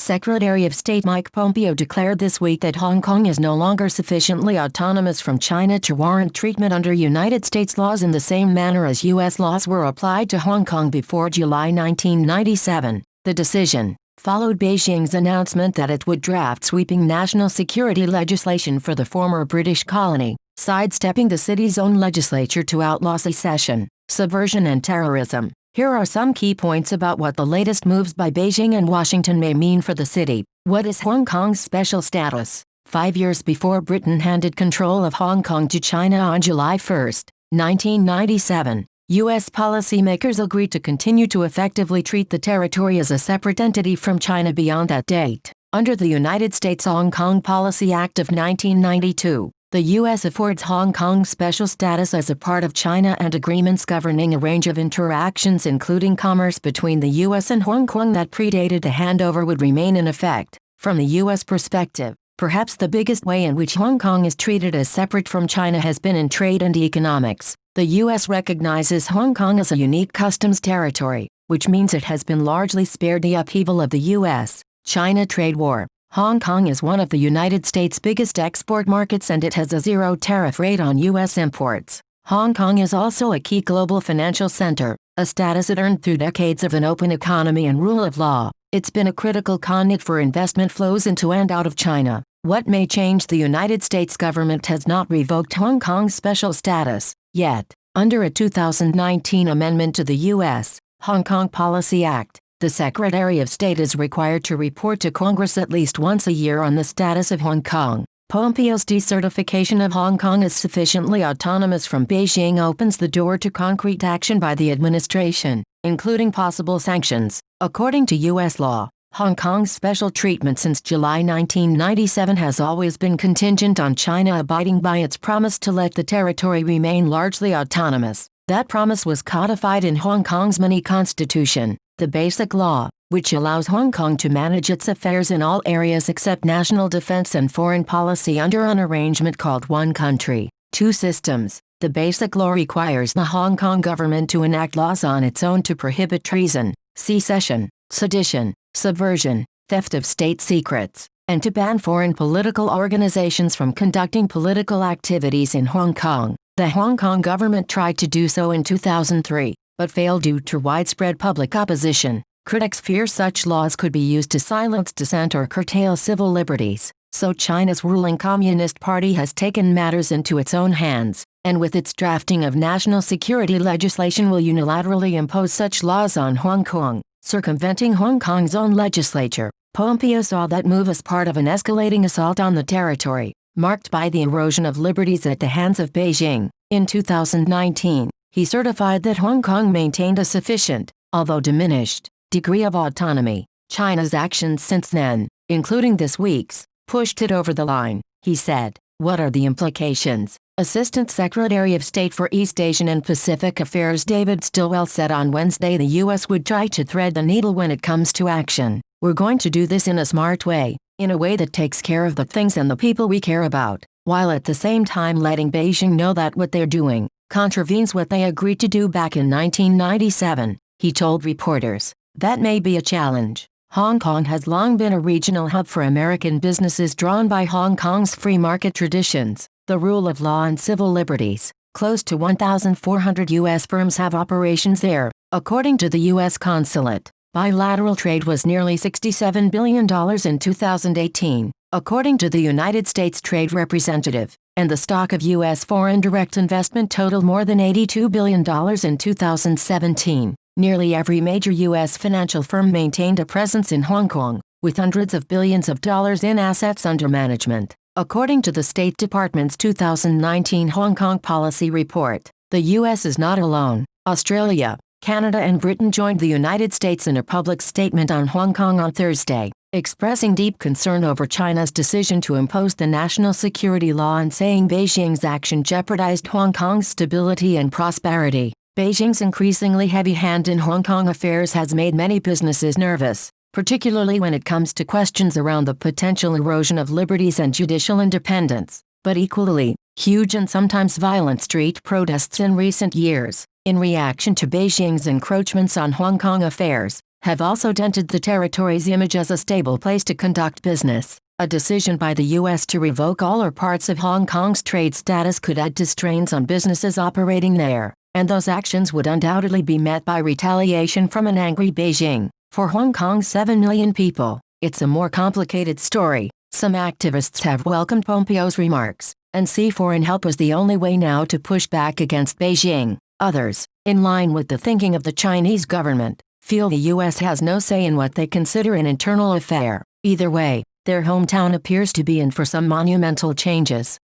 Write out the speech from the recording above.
Secretary of State Mike Pompeo declared this week that Hong Kong is no longer sufficiently autonomous from China to warrant treatment under United States laws in the same manner as U.S. laws were applied to Hong Kong before July 1997. The decision followed Beijing's announcement that it would draft sweeping national security legislation for the former British colony, sidestepping the city's own legislature to outlaw secession, subversion and terrorism. Here are some key points about what the latest moves by Beijing and Washington may mean for the city. What is Hong Kong's special status? 5 years before Britain handed control of Hong Kong to China on July 1, 1997, U.S. policymakers agreed to continue to effectively treat the territory as a separate entity from China beyond that date. Under the United States Hong Kong Policy Act of 1992, the U.S. affords Hong Kong special status as a part of China, and agreements governing a range of interactions including commerce between the U.S. and Hong Kong that predated the handover would remain in effect. From the U.S. perspective, perhaps the biggest way in which Hong Kong is treated as separate from China has been in trade and economics. The U.S. recognizes Hong Kong as a unique customs territory, which means it has been largely spared the upheaval of the U.S.-China trade war. Hong Kong is one of the United States' biggest export markets, and it has a zero tariff rate on U.S. imports. Hong Kong is also a key global financial center, a status it earned through decades of an open economy and rule of law. It's been a critical conduit for investment flows into and out of China. What may change? The United States government has not revoked Hong Kong's special status yet. Under a 2019 amendment to the U.S. Hong Kong Policy Act, the Secretary of State is required to report to Congress at least once a year on the status of Hong Kong. Pompeo's decertification of Hong Kong as sufficiently autonomous from Beijing opens the door to concrete action by the administration, including possible sanctions. According to U.S. law, Hong Kong's special treatment since July 1997 has always been contingent on China abiding by its promise to let the territory remain largely autonomous. That promise was codified in Hong Kong's mini constitution, the Basic Law, which allows Hong Kong to manage its affairs in all areas except national defense and foreign policy under an arrangement called One Country, Two Systems. The Basic Law requires the Hong Kong government to enact laws on its own to prohibit treason, secession, sedition, subversion, theft of state secrets, and to ban foreign political organizations from conducting political activities in Hong Kong. The Hong Kong government tried to do so in 2003, but failed due to widespread public opposition. Critics fear such laws could be used to silence dissent or curtail civil liberties. So China's ruling Communist Party has taken matters into its own hands, and with its drafting of national security legislation will unilaterally impose such laws on Hong Kong, circumventing Hong Kong's own legislature. Pompeo saw that move as part of an escalating assault on the territory, marked by the erosion of liberties at the hands of Beijing. In 2019, he certified that Hong Kong maintained a sufficient, although diminished, degree of autonomy. China's actions since then, including this week's, pushed it over the line, he said. What are the implications? Assistant Secretary of State for East Asian and Pacific Affairs David Stilwell said on Wednesday the U.S. would try to thread the needle when it comes to action. We're going to do this in a smart way, in a way that takes care of the things and the people we care about, while at the same time letting Beijing know that what they're doing contravenes what they agreed to do back in 1997, he told reporters. That may be a challenge. Hong Kong has long been a regional hub for American businesses drawn by Hong Kong's free market traditions, the rule of law and civil liberties. Close to 1,400 U.S. firms have operations there, according to the U.S. consulate. Bilateral trade was nearly $67 billion in 2018, according to the United States Trade Representative, and the stock of U.S. foreign direct investment totaled more than $82 billion in 2017. Nearly every major U.S. financial firm maintained a presence in Hong Kong, with hundreds of billions of dollars in assets under management. According to the State Department's 2019 Hong Kong Policy Report, the U.S. is not alone. Australia, Canada and Britain joined the United States in a public statement on Hong Kong on Thursday, expressing deep concern over China's decision to impose the national security law and saying Beijing's action jeopardized Hong Kong's stability and prosperity. Beijing's increasingly heavy hand in Hong Kong affairs has made many businesses nervous, particularly when it comes to questions around the potential erosion of liberties and judicial independence. But equally, huge and sometimes violent street protests in recent years, in reaction to Beijing's encroachments on Hong Kong affairs, have also dented the territory's image as a stable place to conduct business. A decision by the U.S. to revoke all or parts of Hong Kong's trade status could add to strains on businesses operating there, and those actions would undoubtedly be met by retaliation from an angry Beijing. For Hong Kong's 7 million people, it's a more complicated story. Some activists have welcomed Pompeo's remarks, and see foreign help as the only way now to push back against Beijing. Others, in line with the thinking of the Chinese government, feel the U.S. has no say in what they consider an internal affair. Either way, their hometown appears to be in for some monumental changes.